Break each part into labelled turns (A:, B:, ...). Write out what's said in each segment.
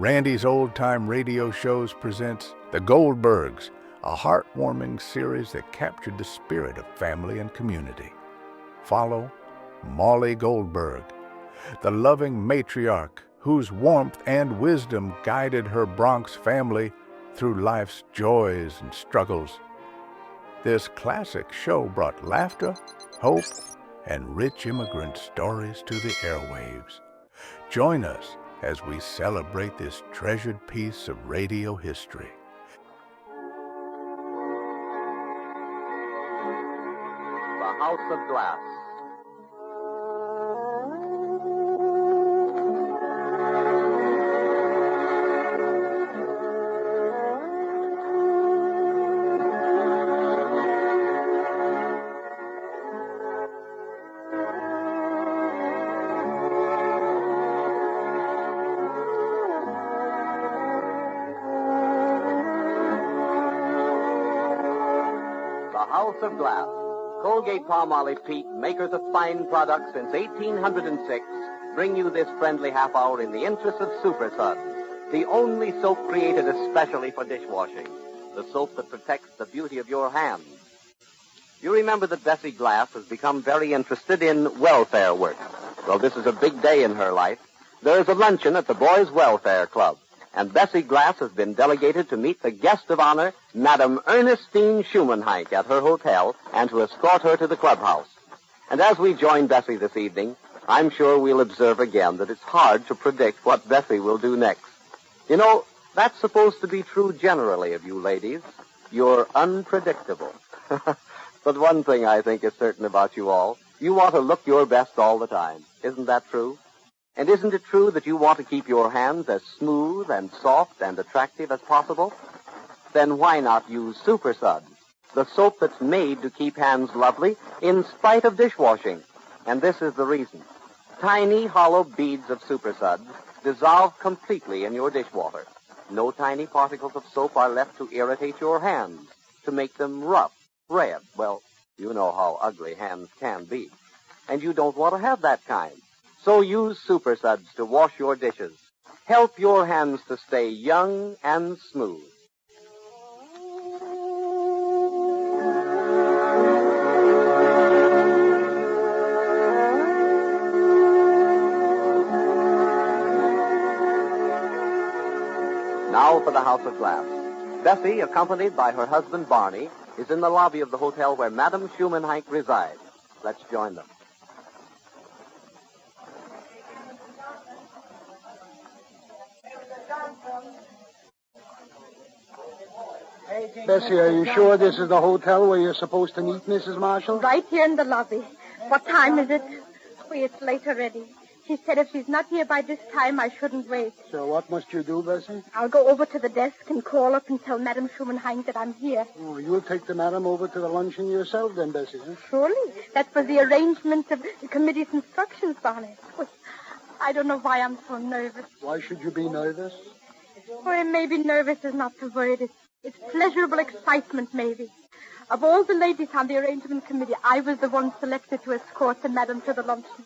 A: Randy's Old Time Radio Shows presents The Goldbergs, a heartwarming series that captured the spirit of family and community. Follow Molly Goldberg, the loving matriarch whose warmth and wisdom guided her Bronx family through life's joys and struggles. This classic show brought laughter, hope, and rich immigrant stories to the airwaves. Join us as we celebrate this treasured piece of radio history.
B: The House of Glass. House of Glass. Colgate-Palmolive Peak, makers of fine products since 1806, bring you this friendly half hour in the interest of Super Suds, the only soap created especially for dishwashing, the soap that protects the beauty of your hands. You remember that Bessie Glass has become very interested in welfare work. Well, this is a big day in her life. There is a luncheon at the Boys' Welfare Club, and Bessie Glass has been delegated to meet the guest of honor, Madame Ernestine Shuman Heink, at her hotel and to escort her to the clubhouse. And as we join Bessie this evening, I'm sure we'll observe again that it's hard to predict what Bessie will do next. You know, that's supposed to be true generally of you ladies. You're unpredictable. But one thing I think is certain about you all, you want to look your best all the time. Isn't that true? And isn't it true that you want to keep your hands as smooth and soft and attractive as possible? Then why not use Super Suds, the soap that's made to keep hands lovely in spite of dishwashing? And this is the reason. Tiny hollow beads of Super Suds dissolve completely in your dishwater. No tiny particles of soap are left to irritate your hands, to make them rough, red. Well, you know how ugly hands can be. And you don't want to have that kind. So use Super Suds to wash your dishes. Help your hands to stay young and smooth. Now for the House of Glass. Bessie, accompanied by her husband Barney, is in the lobby of the hotel where Madame Shuman Heink resides. Let's join them.
C: Bessie, are you sure this is the hotel where you're supposed to meet Mrs. Marshall?
D: Right here in the lobby. What time is it? Oh, it's late already. She said if she's not here by this time, I shouldn't wait.
C: So what must you do, Bessie?
D: I'll go over to the desk and call up and tell Madame Shuman Heink that I'm here.
C: Oh, you'll take the madam over to the luncheon yourself then, Bessie, huh?
D: Surely. That was the arrangement of the committee's instructions, Barney. Oh, I don't know why I'm so nervous.
C: Why should you be nervous?
D: Well, maybe nervous is not the word. It's pleasurable excitement, maybe. Of all the ladies on the arrangement committee, I was the one selected to escort the madam to the luncheon.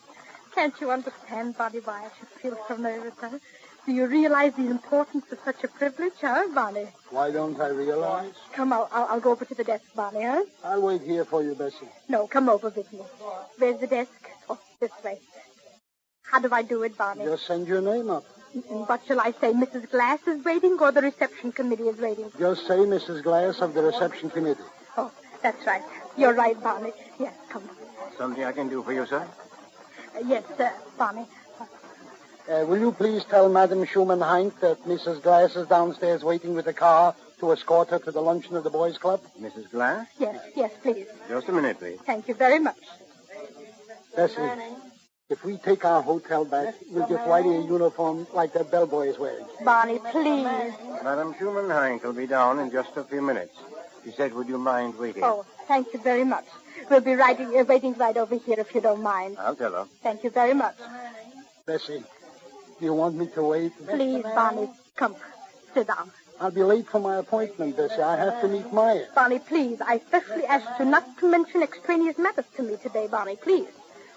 D: Can't you understand, Barney, why I should feel so nervous, huh? Do you realize the importance of such a privilege, huh, Barney?
C: Why don't I realize?
D: Come, I'll go over to the desk, Barney, huh?
C: I'll wait here for you, Bessie.
D: No, come over with me. Where's the desk? Oh, this way. How do I do it, Barney?
C: Just send your name up.
D: What shall I say? Mrs. Glass is waiting or the reception committee is waiting?
C: Just say Mrs. Glass of the reception committee.
D: Oh, that's right. You're right, Barney. Yes, come on.
E: Something I can do for you, sir?
D: Yes, Barney.
C: Will you please tell Madame Shuman Heink that Mrs. Glass is downstairs waiting with the car to escort her to the luncheon of the Boys' Club?
E: Mrs. Glass?
D: Yes, please.
E: Just a minute, please.
D: Thank you very much.
C: Bessie, if we take our hotel back, we'll get Whitey a uniform like that bellboy is wearing.
D: Barney, please.
E: Madame Shuman Heink will be down in just a few minutes. She said, would you mind waiting?
D: Oh, thank you very much. We'll be waiting right over here if you don't mind.
E: I'll tell her.
D: Thank you very much.
C: Bessie, do you want me to wait?
D: Please, Barney, come. Sit down.
C: I'll be late for my appointment, Bessie. I have to meet Maya.
D: Barney, please, I specially asked you not to mention extraneous matters to me today, Barney, please.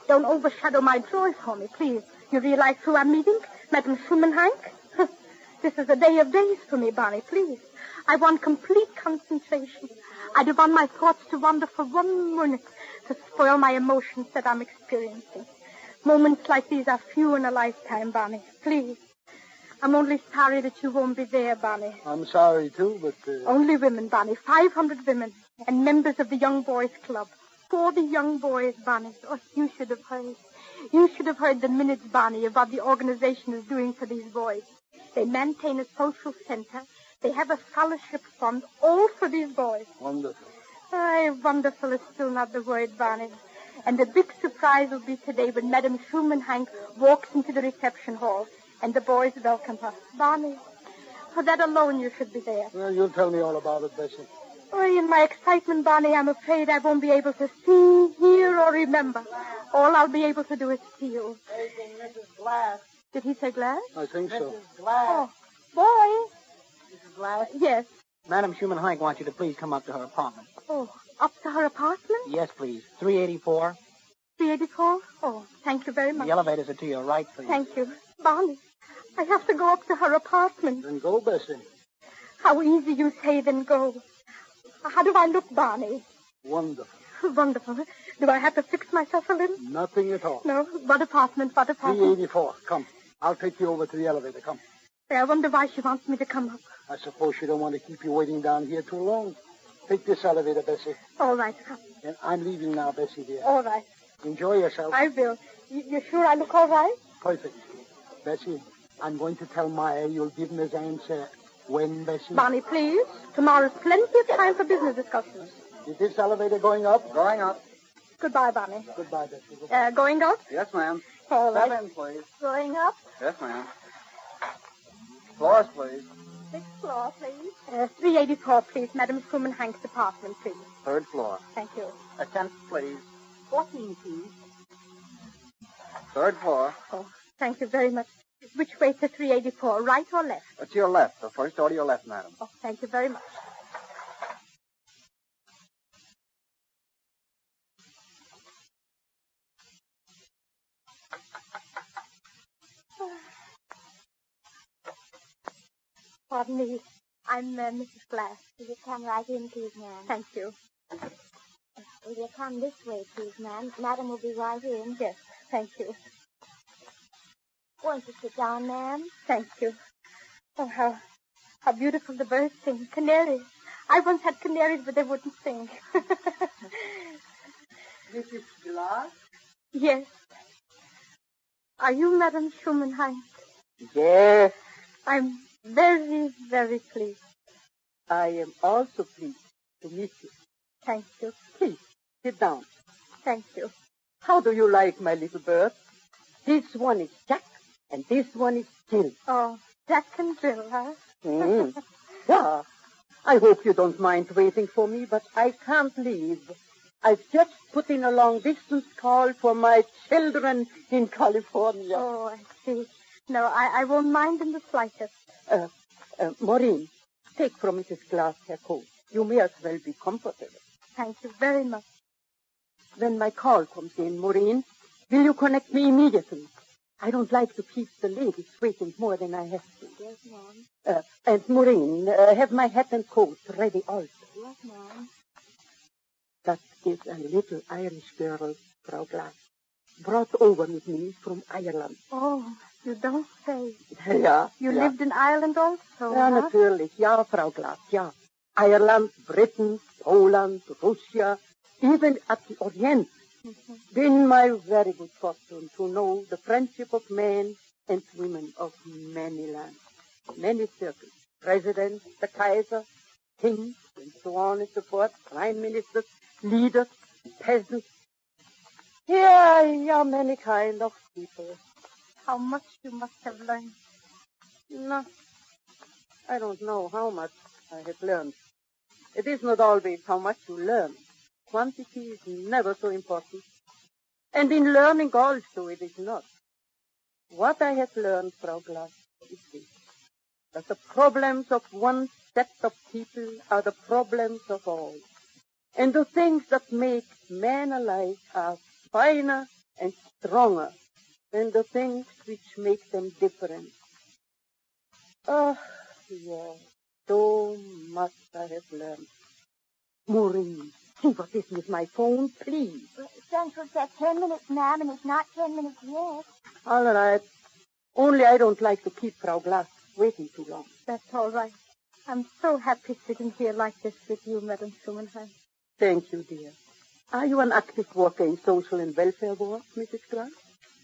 D: Don't overshadow my joy for me, please. You realize who I'm meeting? Madame Shuman Heink? This is a day of days for me, Barney, please. I want complete concentration. I don't want my thoughts to wander for 1 minute to spoil my emotions that I'm experiencing. Moments like these are few in a lifetime, Barney. Please. I'm only sorry that you won't be there, Barney.
C: I'm sorry, too, but...
D: Only women, Barney. 500 women. And members of the Young Boys Club. For the young boys, Barney. Oh, you should have heard. You should have heard the minutes, Barney, of what the organization is doing for these boys. They maintain a social center. They have a scholarship fund, all for these boys.
C: Wonderful.
D: Aye, wonderful is still not the word, Barney. And the big surprise will be today when Madame Shuman Heink walks into the reception hall and the boys welcome her. Barney, for that alone you should be there.
C: Well, you'll tell me all about it, Bessie.
D: Oh, in my excitement, Barney, I'm afraid I won't be able to see, hear, or remember. All I'll be able to do is feel.
F: Taking Mrs. Glass.
D: Did he say Glass?
C: I think so.
F: Mrs. Glass.
D: Oh, boy.
F: Mrs. Glass?
D: Yes.
F: Madam Shuman Heink wants you to please come up to her apartment.
D: Oh, up to her apartment?
F: Yes, please. 384.
D: 384? Oh, thank you very much.
F: The elevators are to your right, please.
D: Thank you. Barney, I have to go up to her apartment.
C: Then go, Bessie.
D: How easy you say, then go. How do I look, Barney?
C: Wonderful.
D: Wonderful. Do I have to fix myself a little?
C: Nothing at all.
D: No. What apartment?
C: 384. Come. I'll take you over to the elevator. Come.
D: I wonder why she wants me to come up.
C: I suppose she don't want to keep you waiting down here too long. Take this elevator, Bessie.
D: All right.
C: And I'm leaving now, Bessie, dear.
D: All right.
C: Enjoy yourself.
D: I will. You sure I look all right?
C: Perfect. Bessie, I'm going to tell Maya you'll give Miss answer when, Bessie?
D: Barney, please. Tomorrow's plenty of time for business discussions.
C: Is this elevator going up?
E: Going up.
D: Goodbye, Barney.
C: Goodbye, Bessie.
D: Going up?
E: Yes, ma'am.
D: All right.
E: Step in, please.
D: Going up?
E: Yes, ma'am. Floors, please.
D: 6th floor, please. 384, please. Madam Shuman Heink's apartment, please.
E: 3rd floor.
D: Thank you.
E: 10th, please.
D: 14, please.
E: 3rd floor.
D: Oh, thank you very much. Which way to 384, right or left?
E: To your left. The first door to your left, madam.
D: Oh, thank you very much. Pardon me. I'm Mrs. Glass.
G: Will you come right in, please, ma'am?
D: Thank you.
G: Will you come this way, please, ma'am? Madam will be right in.
D: Yes, thank you.
G: Won't you sit down, ma'am?
D: Thank you. Oh, how beautiful the birds sing. Canaries. I once had canaries, but they wouldn't sing.
F: Mrs. Glass?
D: Yes. Are you Madam Shuman Heink?
F: Yes,
D: I'm very, very pleased.
F: I am also pleased to meet you.
D: Thank you.
F: Please, sit down.
D: Thank you.
F: How do you like my little bird? This one is Jack, and this one is Jill.
D: Oh, Jack and Jill, huh?
F: Yeah. I hope you don't mind waiting for me, but I can't leave. I've just put in a long-distance call for my children in California.
D: Oh, I see. No, I won't mind in the slightest.
F: Maureen, take from Mrs. Glass her coat. You may as well be comfortable.
D: Thank you very much.
F: When my call comes in, Maureen, will you connect me immediately? I don't like to keep the ladies waiting more than I have to.
G: Yes, ma'am.
F: And Maureen, have my hat and coat ready also.
G: Yes, ma'am.
F: That is a little Irish girl, Frau Glass, brought over with me from Ireland.
D: Oh, you don't say.
F: Ja.
D: You lived in Ireland also,
F: Ja,
D: huh?
F: natürlich. Ja, Frau Glass, ja. Ireland, Britain, Poland, Russia, even at the Orient. Been my very good fortune to know the friendship of men and women of many lands, many circles, presidents, the Kaiser, kings, and so on and so forth, prime ministers, leaders, peasants. Yeah, many kind of people.
D: How much you must have learned.
F: No, I don't know how much I have learned. It is not always how much you learn. Quantity is never so important. And in learning also it is not. What I have learned, Frau Glass, is this. That the problems of one set of people are the problems of all. And the things that make men alike are finer and stronger than the things which make them different. Oh, yes. So much I have learned. Maureen, see what is with my phone, please.
G: Central said 10 minutes, ma'am, and it's not 10 minutes yet.
F: All right. Only I don't like to keep Frau Glass waiting too long.
D: That's all right. I'm so happy sitting here like this with you, Madam Shuman.
F: Thank you, dear. Are you an active worker in social and welfare work, Mrs. Glass?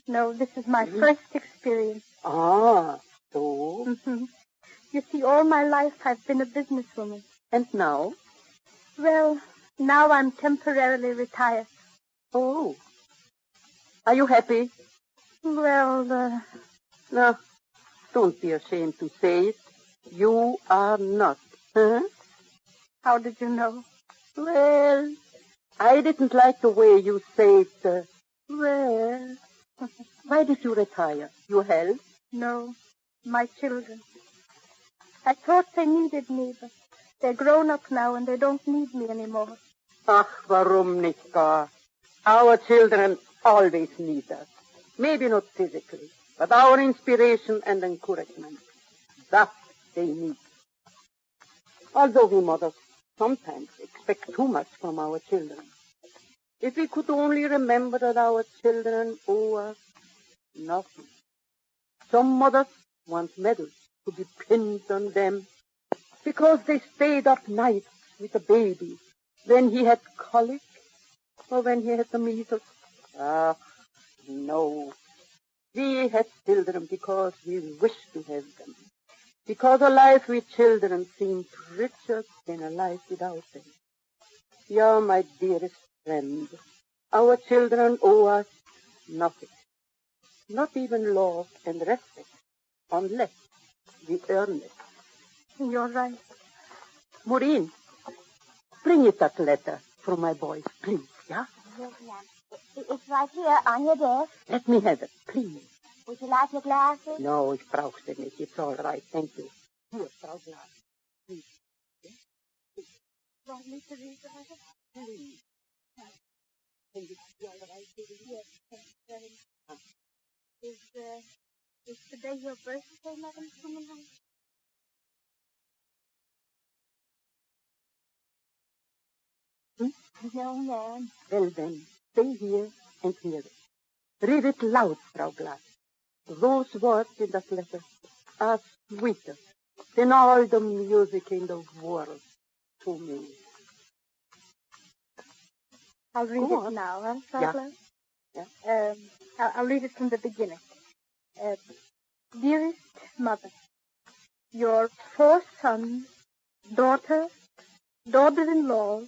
D: No, this is my first experience.
F: Ah, so?
D: You see, all my life I've been a businesswoman.
F: And now?
D: Well, now I'm temporarily retired.
F: Oh. Are you happy?
D: Well,
F: No, don't be ashamed to say it. You are not. Huh?
D: How did you know?
F: Well, I didn't like the way you said, well. Why did you retire? Your health?
D: No, my children. I thought they needed me, but they're grown up now and they don't need me anymore.
F: Ach, warum nicht gar? Our children always need us. Maybe not physically, but our inspiration and encouragement. That they need. Although we mothers sometimes expect too much from our children. If we could only remember that our children owe us nothing. Some mothers want medals to be pinned on them because they stayed up nights with the baby when he had colic or when he had the measles. Ah, no. We had children because we wished to have them. Because a life with children seemed richer than a life without them. You're my dearest friend. Our children owe us nothing. Not even love and respect, unless we earn it.
D: You're right.
F: Maureen, bring it that letter from my boys, please, yeah?
G: Yes, ma'am. It's right here on your desk.
F: Let me have it, please.
G: Would you like your glasses?
F: No, ich brauche sie nicht. It's all right, thank you. Here, Frau Glass. Please. Yeah? Please.
D: Want me to read the letter?
F: Please. Can you see all right?
D: Yes, thanks very much. Is today your birthday, Madam Shuman?
G: No, ma'am.
F: Well then, stay here and hear it. Read it loud, Frau Glass. Those words in that letter are sweeter than all the music in the world to me.
D: I'll read
F: Go
D: it
F: on.
D: now, huh,
F: Yeah.
D: Frau?
F: Yeah.
D: I'll read it from the beginning. Dearest Mother, your 4 sons, daughters, daughters-in-law,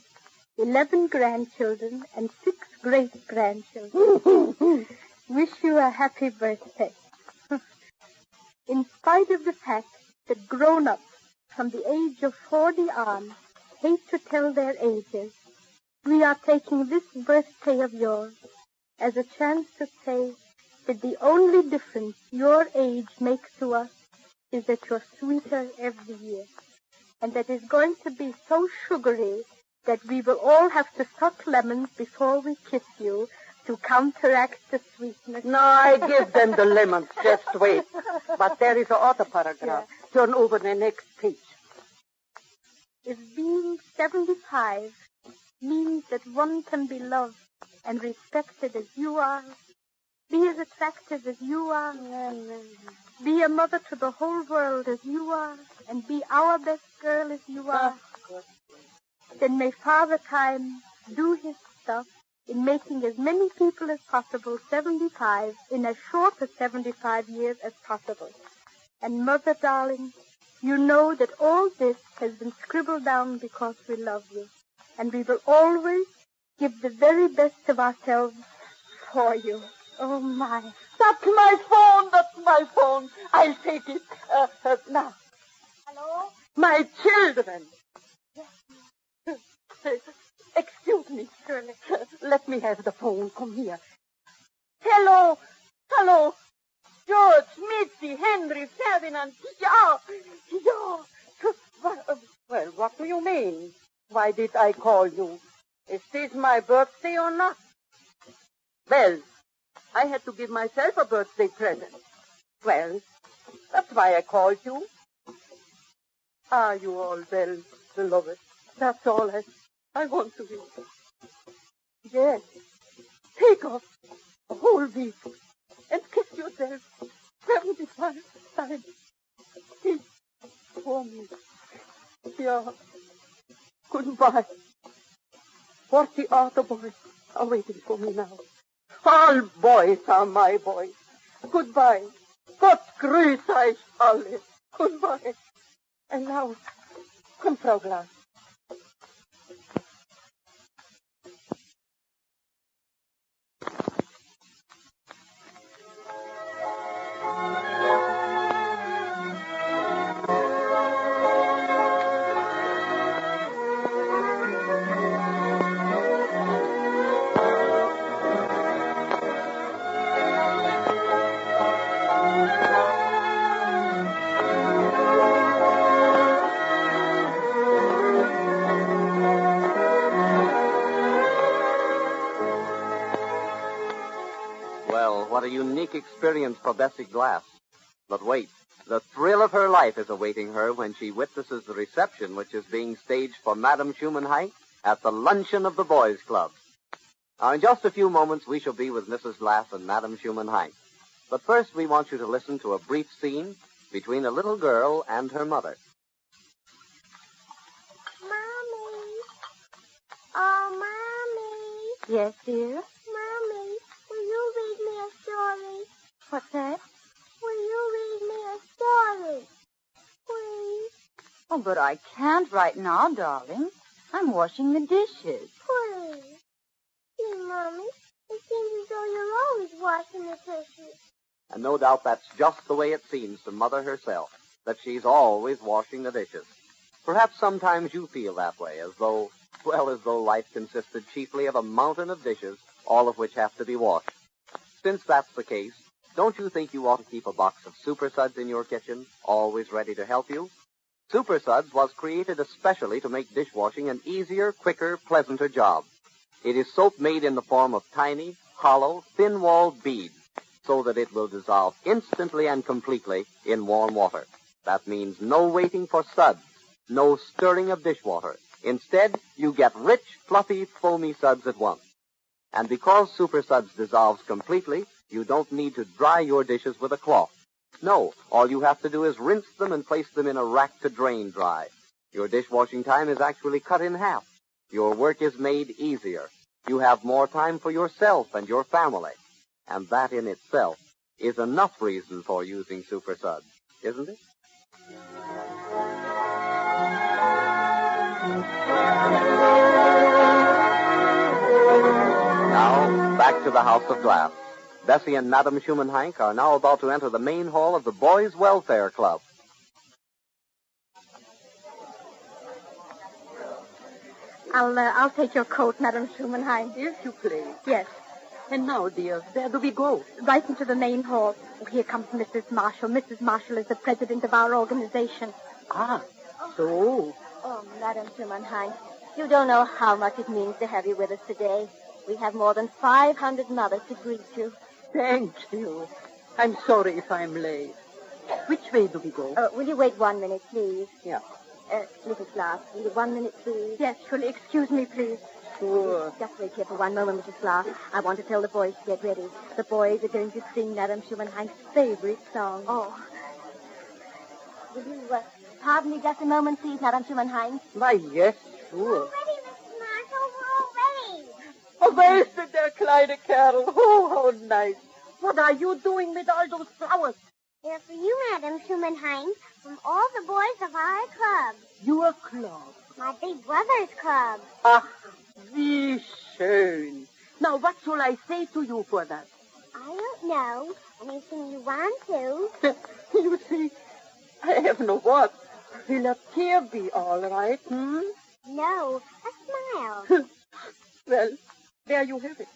D: 11 grandchildren, and 6 great-grandchildren wish you a happy birthday. In spite of the fact that grown-ups from the age of 40 on hate to tell their ages, we are taking this birthday of yours as a chance to say that the only difference your age makes to us is that you're sweeter every year, and that is going to be so sugary that we will all have to suck lemons before we kiss you to counteract the sweetness.
F: No, I give them the lemons. Just wait. But there is a other paragraph.
D: Yeah.
F: Turn over the next page.
D: If being 75 means that one can be loved and respected as you are, be as attractive as you are, be a mother to the whole world as you are, and be our best girl as you are, then may Father Time do his stuff in making as many people as possible 75 in as short a 75 years as possible. And Mother, darling, you know that all this has been scribbled down because we love you, and we will always give the very best of ourselves for you. Oh, my.
F: That's my phone. That's my phone. I'll take it. Now.
G: Hello?
F: My children. Excuse me.
D: Surely.
F: Let me have the phone. Come here. Hello. Hello. George, Mitzi, Henry, Ferdinand. Yeah. Well, what do you mean? Why did I call you? Is this my birthday or not? Well, I had to give myself a birthday present. Well, that's why I called you. Are you all well, beloved? That's all I want to hear. Yes. Take off a whole week and kiss yourself 75 times. Kiss for me. Yeah. Goodbye. 40 other boys are waiting for me now. All boys are my boys. Goodbye. Gott grüße euch alle. Goodbye. And now, come, Frau Glas.
B: Well, what a unique experience for Bessie Glass. But wait, the thrill of her life is awaiting her when she witnesses the reception which is being staged for Madame Shuman Heink at the luncheon of the Boys Club. Now, in just a few moments, we shall be with Mrs. Glass and Madame Shuman Heink. But first, we want you to listen to a brief scene between a little girl and her mother.
G: Mommy. Oh, Mommy.
D: Yes, dear?
G: Mommy, will you read me a story?
D: What's that?
G: Will you read me a story? Please,
H: Oh, but I can't right now, darling. I'm washing the dishes.
G: please. See, Mommy, it seems as though you're always washing the dishes.
B: And no doubt that's just the way it seems to Mother herself, that she's always washing the dishes. Perhaps sometimes you feel that way, as though life consisted chiefly of a mountain of dishes, all of which have to be washed. Since that's the case, don't you think you ought to keep a box of Super Suds in your kitchen, always ready to help you? Super Suds was created especially to make dishwashing an easier, quicker, pleasanter job. It is soap made in the form of tiny, hollow, thin-walled beads, so that it will dissolve instantly and completely in warm water. That means no waiting for suds, no stirring of dishwater. Instead, you get rich, fluffy, foamy suds at once. And because Super Suds dissolves completely, you don't need to dry your dishes with a cloth. No, all you have to do is rinse them and place them in a rack to drain dry. Your dishwashing time is actually cut in half. Your work is made easier. You have more time for yourself and your family. And that in itself is enough reason for using Super Suds, isn't it? Now, back to the House of Glass. Bessie and Madame Shuman Heink are now about to enter the main hall of the Boys' Welfare Club.
D: I'll take your coat, Madame Shuman Heink.
F: If you please.
D: Yes,
F: And now, dear, where do we go?
D: right into the main hall. Oh, here comes Mrs. Marshall. Mrs. Marshall is the president of our organization.
F: Ah, so.
G: Oh, Madam Shuman Heink, you don't know how much it means to have you with us today. We have more than 500 mothers to greet you.
F: Thank you. I'm sorry if I'm late. Which way do we go?
G: Will you wait 1 minute, please?
F: Yeah.
G: Mrs. Glass, will you 1 minute, please?
D: Yes, surely. Excuse me, please.
F: Sure.
G: Just wait here for 1 moment, Mrs. Glass. I want to tell the boys to get ready. The boys are going to sing Madame Shuman Heink's favorite song.
D: Oh,
G: Will you pardon me just a moment, please, Madame Shuman Heink?
F: Why, yes, sure.
G: Ready, Mrs. Marshall. We're all ready.
F: Oh, where's der kleine Kerl? Oh, how nice. What are you doing with all those flowers?
G: They're for you, Madame Shuman Heink, from all the boys of our club.
F: Your club.
G: My big brother's club.
F: Ach, wie schön. Now, what shall I say to you for that?
G: I don't know. Anything you want to.
F: You see, I have no words. Will a tear be all right, hmm?
G: No, a smile.
F: Well, there you have it.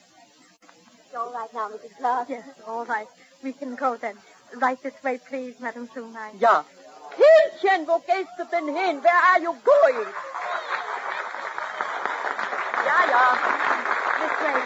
G: It's all right now, Mrs. Glass.
D: yes, all right. We can go then. Right this way, please, Madame Shuman Heink.
F: Ja. Kindchen, wo gehst du denn hin? Where are you going? Ja.
D: This way.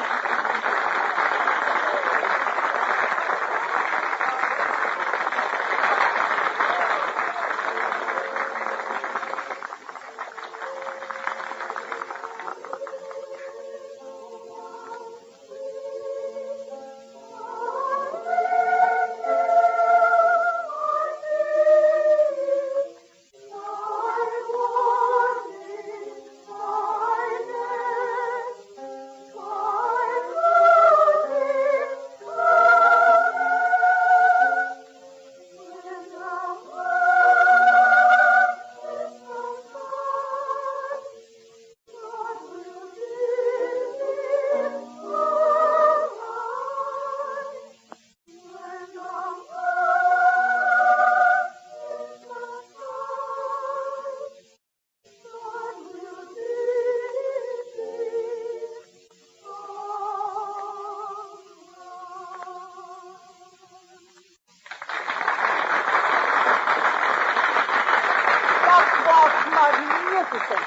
F: was magnificent.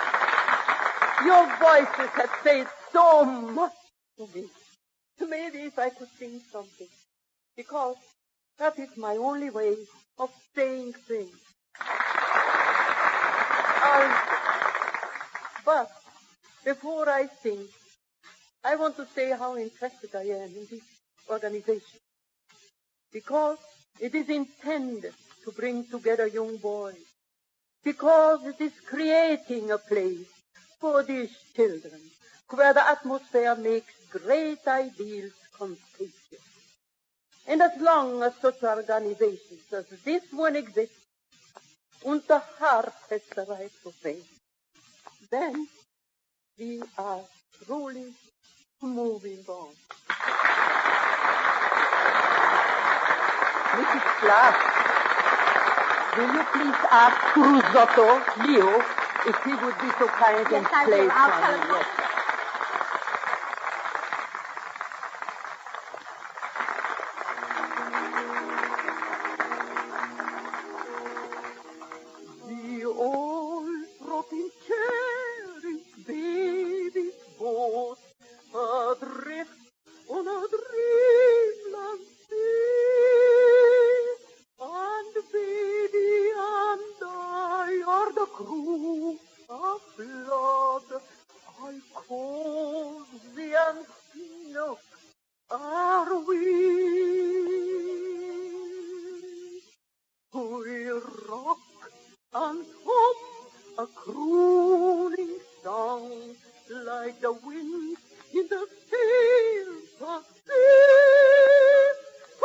F: Your voices have said so much to me. Maybe if I could sing something, because that is my only way of saying things. But before I sing, I want to say how interested I am in this organization, because it is intended to bring together young boys, because it is creating a place for these children where the atmosphere makes great ideals contagious. And as long as such organizations as this one exists, and the heart has the right to say, then we are truly moving on. Mrs. Clark, will you please ask Cruzotto, Leo, if he would be so kind and play for me? Yes. The old rocking chair is baby's boat, adrift on a dreamland sea. And baby and I are the crew of blood. I cozy and snook are we. We rock and hum a crooning song like the wind in the sails of sea.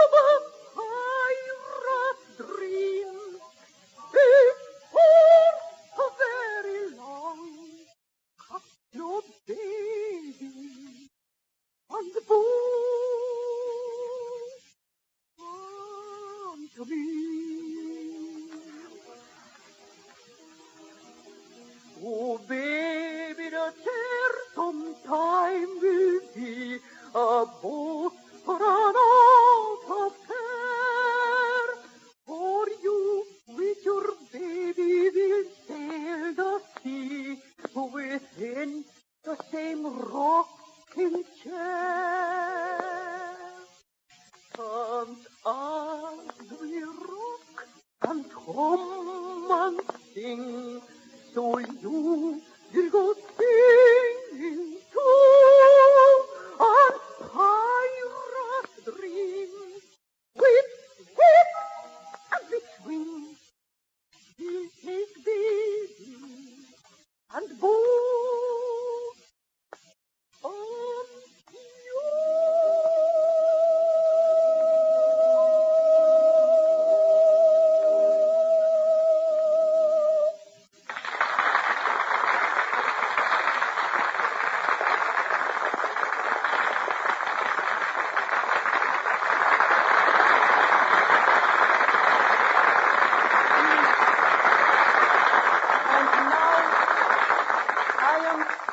F: Of a pirate's dream before a very long no baby on the boat unto me. Oh, baby, the chair sometime will be a boat for an out of care. For you with your baby will sail the sea within the same rocking chair. And as we rock and hum and sing, so you will go singing too, and pirate dreams with whip and with swing will take baby and boat on you.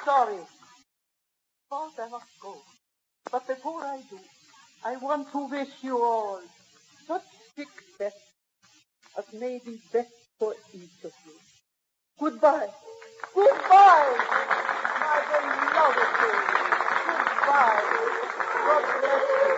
F: Sorry, but I must go. But before I do, I want to wish you all such success as may be best for each of you. Goodbye. Goodbye, my beloved children. Goodbye. God bless you.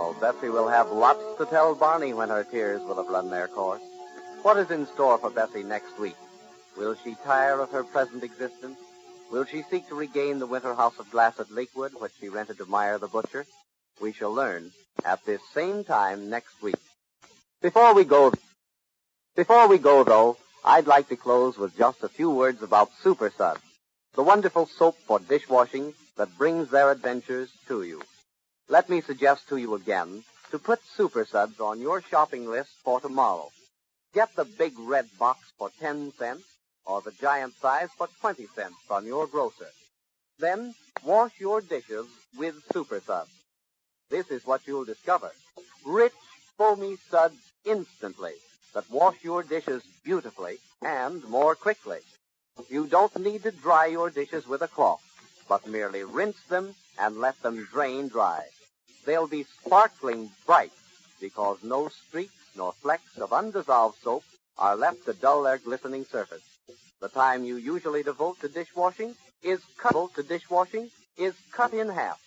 B: tomorrow, Bessie will have lots to tell Barney when her tears will have run their course. What is in store for Bessie next week? Will she tire of her present existence? Will she seek to regain the winter house of glass at Lakewood, which she rented to Meyer the butcher? We shall learn at this same time next week. Before we go, though, I'd like to close with just a few words about Super Suds, the wonderful soap for dishwashing that brings their adventures to you. Let me suggest to you again to put Super Suds on your shopping list for tomorrow. Get the big red box for 10 cents or the giant size for 20 cents from your grocer. Then wash your dishes with Super Suds. This is what you'll discover. Rich, foamy suds instantly that wash your dishes beautifully and more quickly. You don't need to dry your dishes with a cloth, but merely rinse them and let them drain dry. They'll be sparkling bright because no streaks nor flecks of undissolved soap are left to dull their glistening surface. The time you usually devote to dishwashing is cut in half.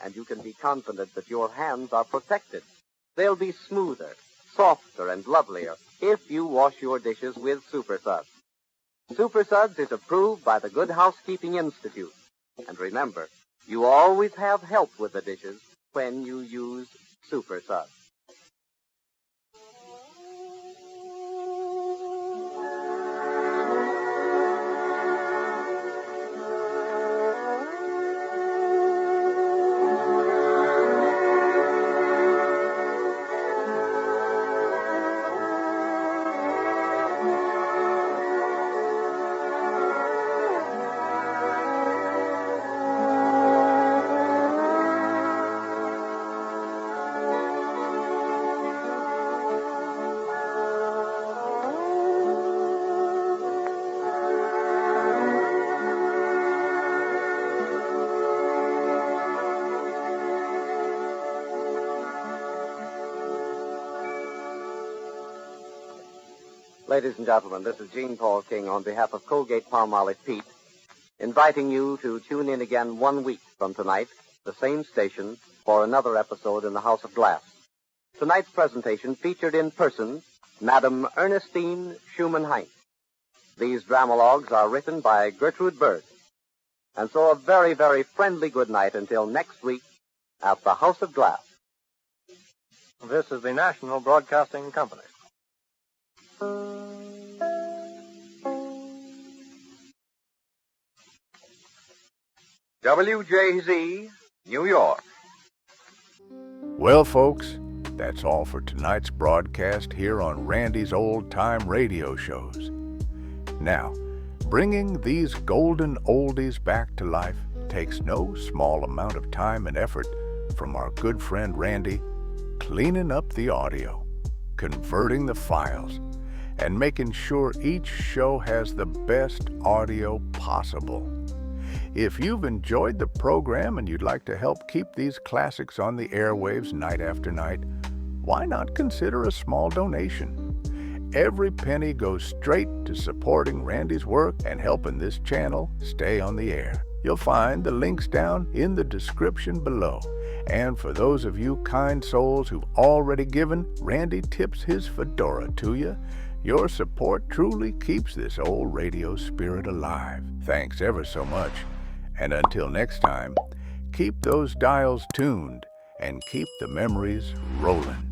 B: And you can be confident that your hands are protected. They'll be smoother, softer, and lovelier if you wash your dishes with Super Suds. Super Suds is approved by the Good Housekeeping Institute. And remember, you always have help with the dishes when you use Super Suds. Ladies and gentlemen, this is Gene Paul King on behalf of Colgate-Palmolive Pete, inviting you to tune in again 1 week from tonight, the same station, for another episode in the House of Glass. Tonight's presentation featured in person Madame Ernestine Shuman Heink. These dramalogues are written by Gertrude Berg. And so a very, very friendly good night until next week at the House of Glass.
E: This is the National Broadcasting Company.
A: WJZ, New York. Well, folks, that's all for tonight's broadcast here on Randy's Old Time Radio Shows. Now, bringing these golden oldies back to life takes no small amount of time and effort from our good friend Randy, cleaning up the audio, converting the files, and making sure each show has the best audio possible. If you've enjoyed the program and you'd like to help keep these classics on the airwaves night after night, why not consider a small donation? Every penny goes straight to supporting Randy's work and helping this channel stay on the air. You'll find the links down in the description below. And for those of you kind souls who've already given, Randy tips his fedora to you. Your support truly keeps this old radio spirit alive. Thanks ever so much. And until next time, keep those dials tuned and keep the memories rolling.